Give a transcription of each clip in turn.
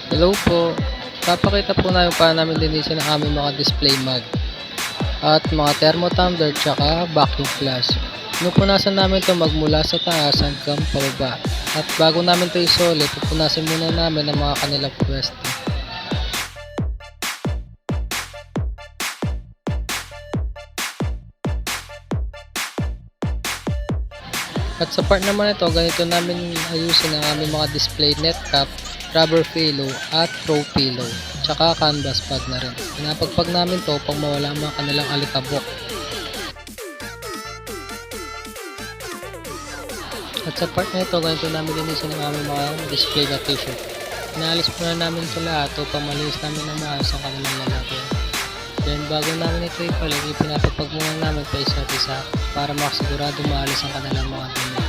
Hello po. Papakita po namin paano namin linisin ang aming mga display mag at mga thermotumbler tsaka vacuum flash. Pinupunasan namin ito magmula sa taas hanggang pababa. At bago namin ito isole, pupunasin muna namin ang mga kanilang pwesto. At sa part naman ito, ganito namin ayusin ang aming mga display net cap, rubber pillow at throw pillow, tsaka canvas pad na rin. Pinapagpag namin to pag mawala ang mga kanilang alikabok. At sa part na ito, ganito namin linisin ang aming mga display na t-shirt. Inaalis muna namin ito lahat upang malinis namin ng maayos ang kanilang lalagyan. Then bago namin ito ipalig, ipinapagpag muna namin pa isa't isa para makasigurado maalis ang kanilang mga dumi.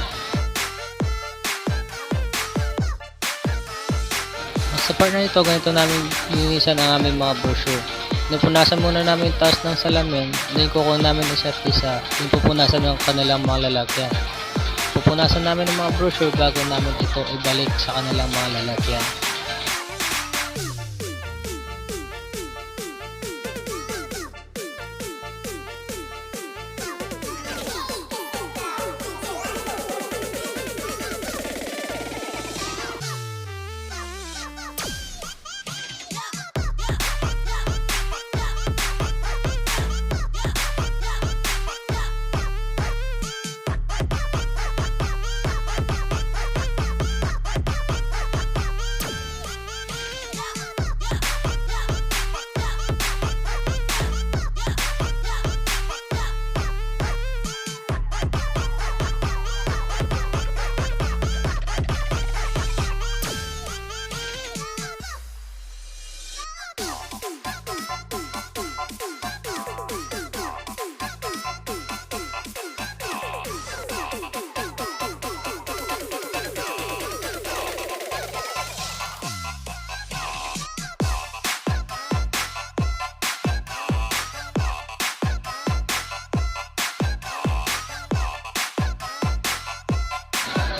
At sa part na ito, ganito namin linisan ang aming mga brochure. Pupunasan muna namin yung taas ng salamin, then kukuha namin isa't isa, then pupunasan ang kanilang mga lalagyan. Pupunasan namin ang mga brochure bago namin ito ibalik sa kanilang mga lalagyan.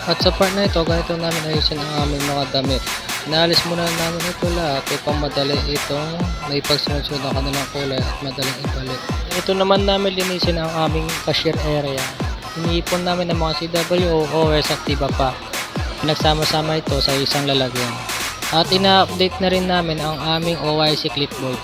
At sa part na ito, ganito namin ayusin ang aming mga damit. Inaalis muna namin ito lahat upang madali itong maipagsunod-sunod ang kanilang kulay at madaling ibalik. Ito naman namin linisin ang aming cashier area. Iniipon namin ang mga CWO o OS at iba pa. Pinagsama-sama ito sa isang lalagyan. At ina-update na rin namin ang aming OIC clipboard.